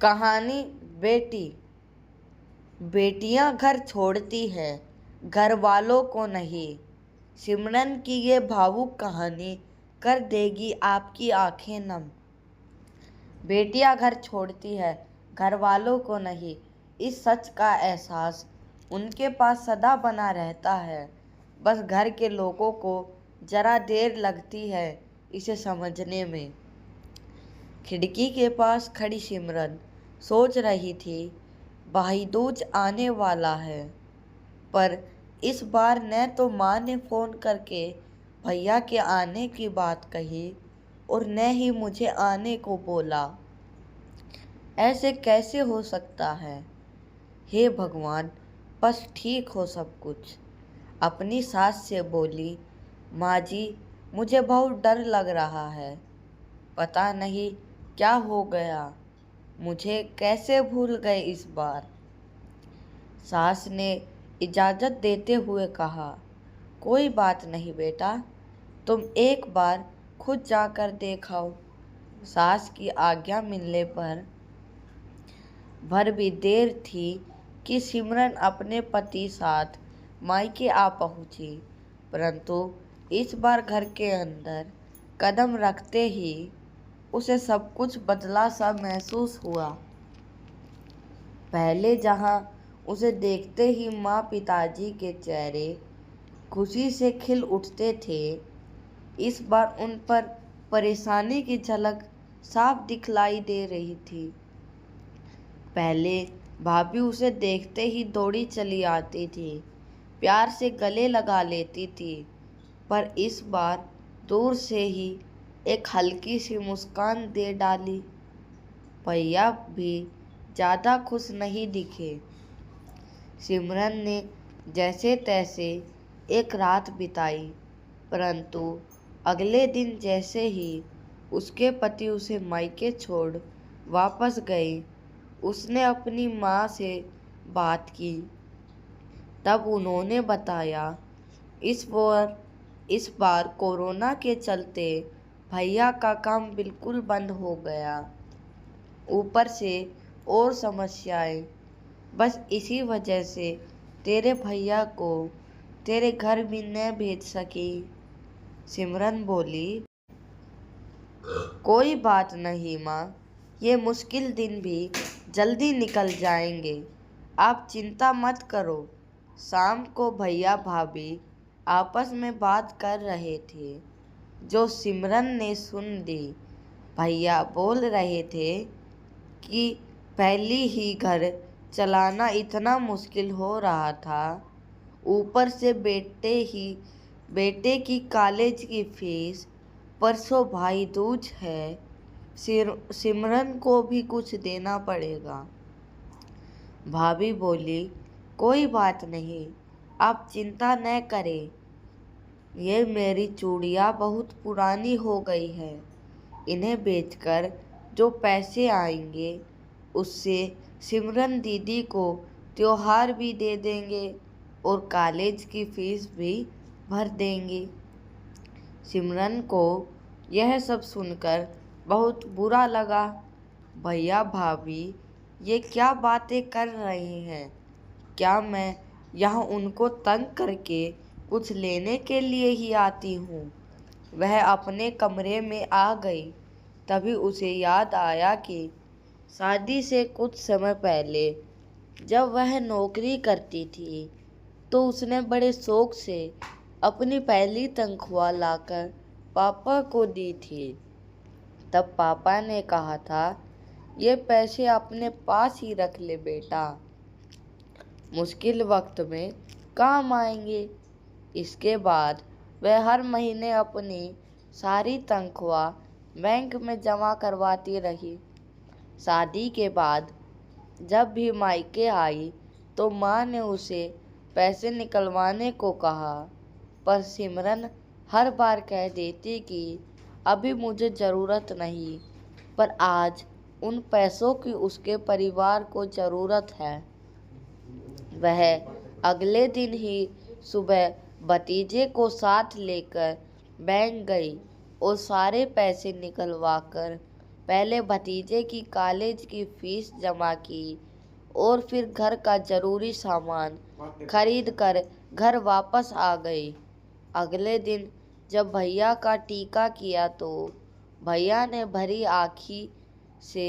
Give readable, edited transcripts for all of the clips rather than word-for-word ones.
कहानी बेटी। बेटियां घर छोड़ती हैं, घर वालों को नहीं। सिमरन की ये भावुक कहानी कर देगी आपकी आंखें नम। बेटियां घर छोड़ती है, घर वालों को नहीं। इस सच का एहसास उनके पास सदा बना रहता है। बस घर के लोगों को जरा देर लगती है इसे समझने में। खिड़की के पास खड़ी सिमरन सोच रही थी, भाई दूज आने वाला है। पर इस बार न तो माँ ने फ़ोन करके भैया के आने की बात कही और न ही मुझे आने को बोला। ऐसे कैसे हो सकता है? हे भगवान, बस ठीक हो सब कुछ। अपनी सास से बोली, माँ जी, मुझे बहुत डर लग रहा है। पता नहीं क्या हो गया, मुझे कैसे भूल गए इस बार। सास ने इजाज़त देते हुए कहा, कोई बात नहीं बेटा, तुम एक बार खुद जाकर देखाओ। सास की आज्ञा मिलने पर भर भी देर थी कि सिमरन अपने पति साथ मायके आ पहुंची। परंतु इस बार घर के अंदर कदम रखते ही उसे सब कुछ बदला सा महसूस हुआ। पहले जहां उसे देखते ही माँ पिताजी के चेहरे खुशी से खिल उठते थे, इस बार उन पर परेशानी की झलक साफ दिखलाई दे रही थी। पहले भाभी उसे देखते ही दौड़ी चली आती थी, प्यार से गले लगा लेती थी। पर इस बार दूर से ही एक हल्की सी मुस्कान दे डाली। भैया भी ज़्यादा खुश नहीं दिखे। सिमरन ने जैसे तैसे एक रात बिताई, परंतु अगले दिन जैसे ही उसके पति उसे मायके छोड़ वापस गए, उसने अपनी माँ से बात की। तब उन्होंने बताया, इस बार कोरोना के चलते भैया का काम बिल्कुल बंद हो गया। ऊपर से और समस्याएं। बस इसी वजह से तेरे भैया को तेरे घर भी न भेज सकी। सिमरन बोली, कोई बात नहीं माँ, ये मुश्किल दिन भी जल्दी निकल जाएंगे, आप चिंता मत करो। शाम को भैया भाभी आपस में बात कर रहे थे, जो सिमरन ने सुन ली। भैया बोल रहे थे कि पहली ही घर चलाना इतना मुश्किल हो रहा था, ऊपर से बेटे की कॉलेज की फीस, परसों भाई दूज है, सिमरन को भी कुछ देना पड़ेगा। भाभी बोली, कोई बात नहीं, आप चिंता न करें। ये मेरी चूड़ियाँ बहुत पुरानी हो गई है, इन्हें बेचकर जो पैसे आएंगे उससे सिमरन दीदी को त्योहार भी दे देंगे और कॉलेज की फीस भी भर देंगे। सिमरन को यह सब सुनकर बहुत बुरा लगा। भैया भाभी ये क्या बातें कर रहे हैं? क्या मैं यहाँ उनको तंग करके कुछ लेने के लिए ही आती हूँ? वह अपने कमरे में आ गई। तभी उसे याद आया कि शादी से कुछ समय पहले जब वह नौकरी करती थी तो उसने बड़े शौक से अपनी पहली तनख्वाह लाकर पापा को दी थी। तब पापा ने कहा था, ये पैसे अपने पास ही रख ले बेटा, मुश्किल वक्त में काम आएंगे। इसके बाद वह हर महीने अपनी सारी तनख्वाह बैंक में जमा करवाती रही। शादी के बाद जब भी मायके आई तो माँ ने उसे पैसे निकलवाने को कहा, पर सिमरन हर बार कह देती कि अभी मुझे ज़रूरत नहीं। पर आज उन पैसों की उसके परिवार को ज़रूरत है। वह अगले दिन ही सुबह भतीजे को साथ लेकर बैंक गई और सारे पैसे निकलवा कर पहले भतीजे की कॉलेज की फीस जमा की और फिर घर का जरूरी सामान खरीद कर घर वापस आ गई। अगले दिन जब भैया का टीका किया तो भैया ने भरी आँखी से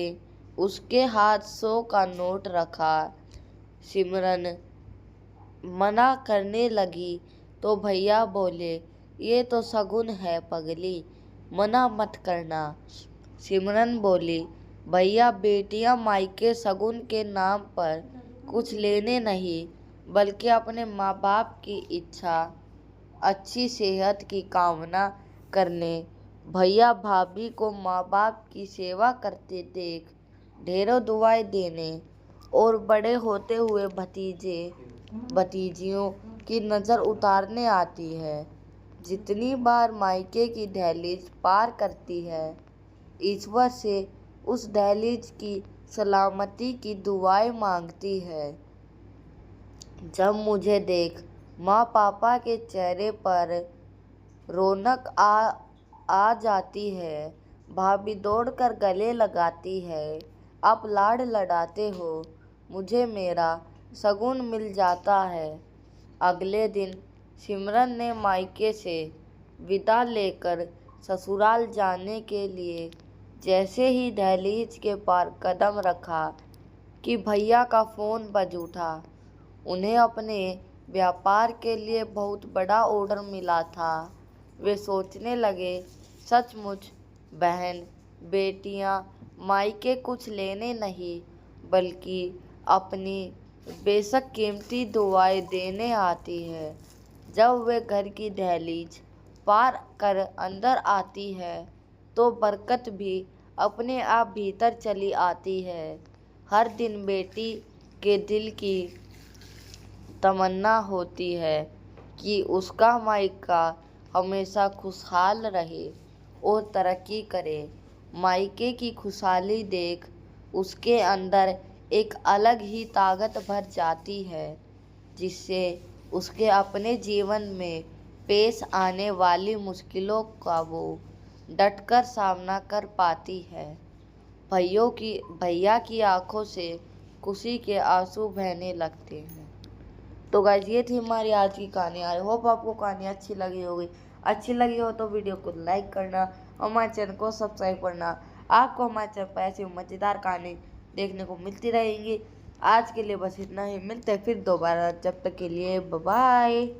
उसके हाथ 100 का नोट रखा। सिमरन मना करने लगी तो भैया बोले, ये तो शगुन है पगली, मना मत करना। सिमरन बोली, भैया बेटियां मायके शगुन के नाम पर कुछ लेने नहीं बल्कि अपने माँ बाप की इच्छा, अच्छी सेहत की कामना करने। भैया भाभी को माँ बाप की सेवा करते देख ढेरों दुआएं देने और बड़े होते हुए भतीजे भतीजियों की नज़र उतारने आती है। जितनी बार मायके की दहलीज पार करती है, ईश्वर से उस दहलीज की सलामती की दुआएं मांगती है। जब मुझे देख माँ पापा के चेहरे पर रौनक आ जाती है, भाभी दौड़कर गले लगाती है, आप लाड लड़ाते हो, मुझे मेरा शगुन मिल जाता है। अगले दिन सिमरन ने मायके से विदा लेकर ससुराल जाने के लिए जैसे ही दहलीज के पार कदम रखा कि भैया का फ़ोन बज उठा। उन्हें अपने व्यापार के लिए बहुत बड़ा ऑर्डर मिला था। वे सोचने लगे, सचमुच बहन बेटियां मायके कुछ लेने नहीं बल्कि अपनी बेशक कीमती दुआएं देने आती है। जब वे घर की दहलीज पार कर अंदर आती है तो बरकत भी अपने आप भीतर चली आती है। हर दिन बेटी के दिल की तमन्ना होती है कि उसका मायका हमेशा खुशहाल रहे और तरक्की करे। मायके की खुशहाली देख उसके अंदर एक अलग ही ताकत भर जाती है, जिससे उसके अपने जीवन में पेश आने वाली मुश्किलों का वो डटकर सामना कर पाती है। भैया की आंखों से खुशी के आंसू बहने लगते हैं। तो गाइस, ये थी हमारी आज की कहानी। आई होप आपको कहानी अच्छी लगी होगी। अच्छी लगी हो तो वीडियो को लाइक करना और हमारे चैनल को सब्सक्राइब करना। आपको हमारे चैनल पर ऐसी मज़ेदार कहानी देखने को मिलती रहेंगी। आज के लिए बस इतना ही, मिलते हैं फिर दोबारा। जब तक के लिए बाय बाय।